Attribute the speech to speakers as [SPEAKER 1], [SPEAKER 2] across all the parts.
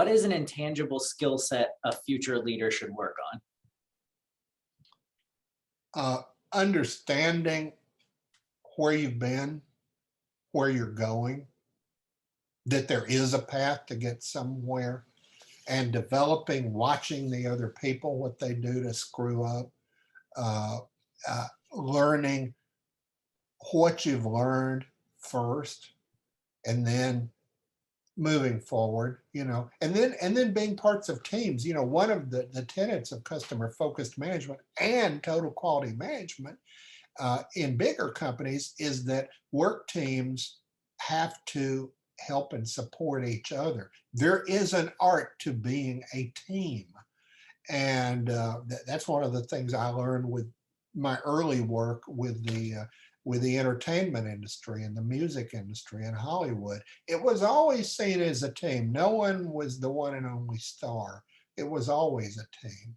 [SPEAKER 1] What is an intangible skill set a future leader should work on?
[SPEAKER 2] Understanding where you've been, where you're going, that there is a path to get somewhere, and developing, watching the other people, what they do to screw up, uh, learning what you've learned first, and then moving forward, and then being parts of teams. One of the tenets of customer focused management and total quality management in bigger companies is that work teams have to help and support each other. There is an art to being a team. And that's one of the things I learned with my early work with the entertainment industry and the music industry in Hollywood. It was always seen as a team. No one was the one and only star. It was always a team.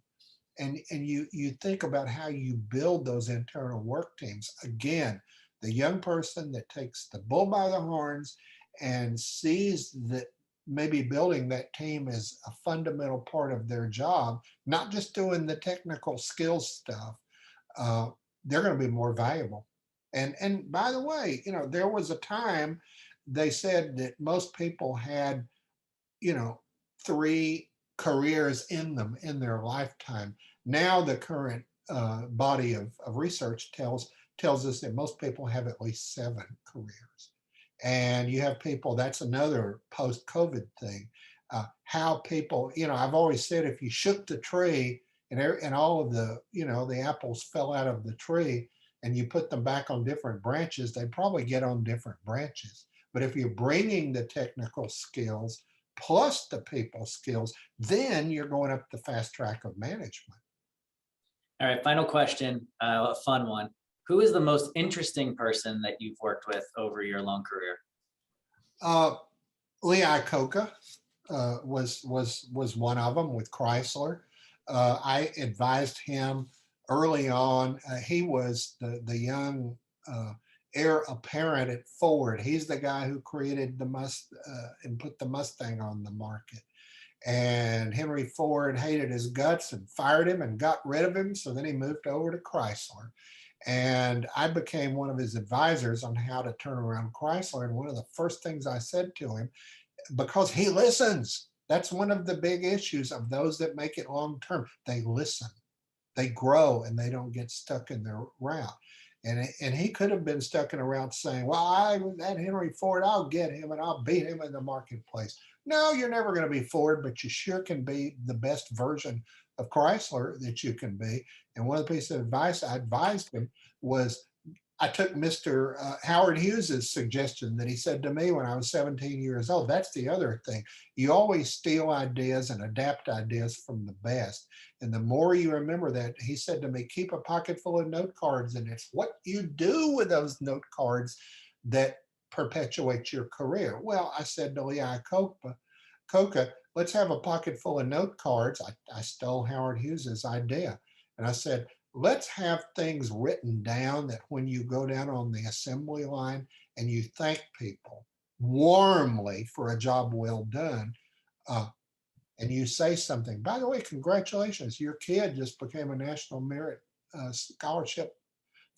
[SPEAKER 2] And you think about how you build those internal work teams. Again, the young person that takes the bull by the horns and sees that maybe building that team is a fundamental part of their job, not just doing the technical skills stuff, uh, they're going to be more valuable. And by the way, there was a time they said that most people had, you know, three careers in them in their lifetime. Now the current body of research tells us that most people have at least seven careers. And you have people, that's another post-COVID thing. How people, I've always said if you shook the tree and all of the apples fell out of the tree and you put them back on different branches, they probably get on different branches. But if you're bringing the technical skills plus the people skills, then you're going up the fast track of management.
[SPEAKER 1] All right, final question, a fun one. Who is the most interesting person that you've worked with over your long career?
[SPEAKER 2] Uh, Lee Iacocca was one of them with Chrysler. I advised him early on. He was the young heir apparent at Ford. He's the guy who created and put the Mustang on the market. And Henry Ford hated his guts and fired him and got rid of him. So then he moved over to Chrysler. And I became one of his advisors on how to turn around Chrysler. And one of the first things I said to him, because he listens, that's one of the big issues of those that make it long term. They listen, they grow, and they don't get stuck in their route. And he could have been stuck in a route saying, well, that Henry Ford, I'll get him and I'll beat him in the marketplace. No, you're never going to be Ford, but you sure can be the best version of Chrysler that you can be. And one of the pieces of advice I advised him was I took Mr. Howard Hughes's suggestion that he said to me when I was 17 years old. That's the other thing. You always steal ideas and adapt ideas from the best. And the more you remember that, he said to me, keep a pocket full of note cards. And it's what you do with those note cards that perpetuates your career. Well, I said to Lee Iacocca, let's have a pocket full of note cards. I stole Howard Hughes's idea. And I said, let's have things written down that when you go down on the assembly line and you thank people warmly for a job well done, and you say something, by the way, congratulations, your kid just became a National Merit Scholarship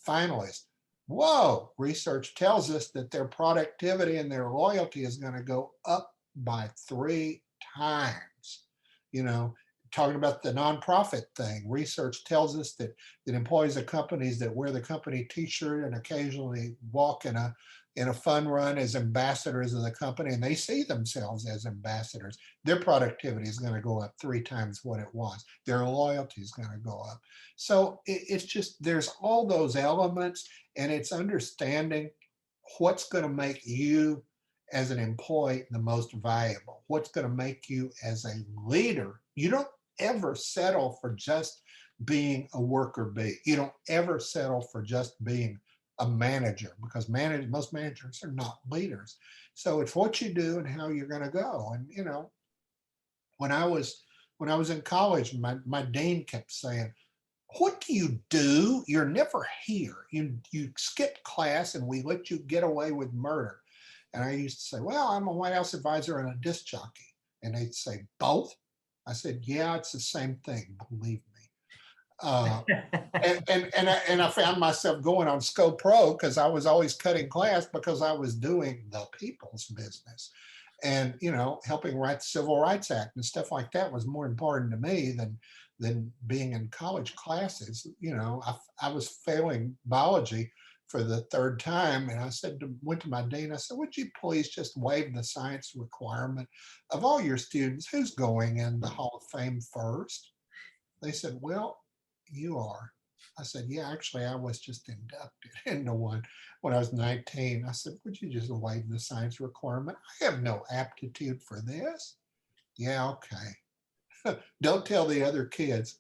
[SPEAKER 2] finalist. Whoa, research tells us that their productivity and their loyalty is going to go up by 3 times. Talking about the nonprofit thing, research tells us that employees of companies that wear the company t-shirt and occasionally walk in a fun run as ambassadors of the company, and they see themselves as ambassadors, their productivity is going to go up 3 times what it was. Their loyalty is going to go up. So it's just, there's all those elements, and it's understanding what's going to make you as an employee the most valuable, what's going to make you as a leader. You don't ever settle for just being a worker bee. You don't ever settle for just being a manager, because most managers are not leaders. So it's what you do and how you're going to go. And when I was in college, my dean kept saying, what do you do? You're never here. You skip class and we let you get away with murder. And I used to say, well, I'm a White House advisor and a disc jockey. And they'd say, both? I said, yeah, it's the same thing, believe me. Uh, and I found myself going on ScoPro because I was always cutting class because I was doing the people's business. And, helping write the Civil Rights Act and stuff like that was more important to me than being in college classes. I was failing biology for the third time. And I went to my dean, I said, would you please just waive the science requirement of all your students? Who's going in the Hall of Fame first? They said, well, you are. I said, yeah, actually, I was just inducted into one when I was 19. I said, would you just waive the science requirement? I have no aptitude for this. Yeah, okay. Don't tell the other kids.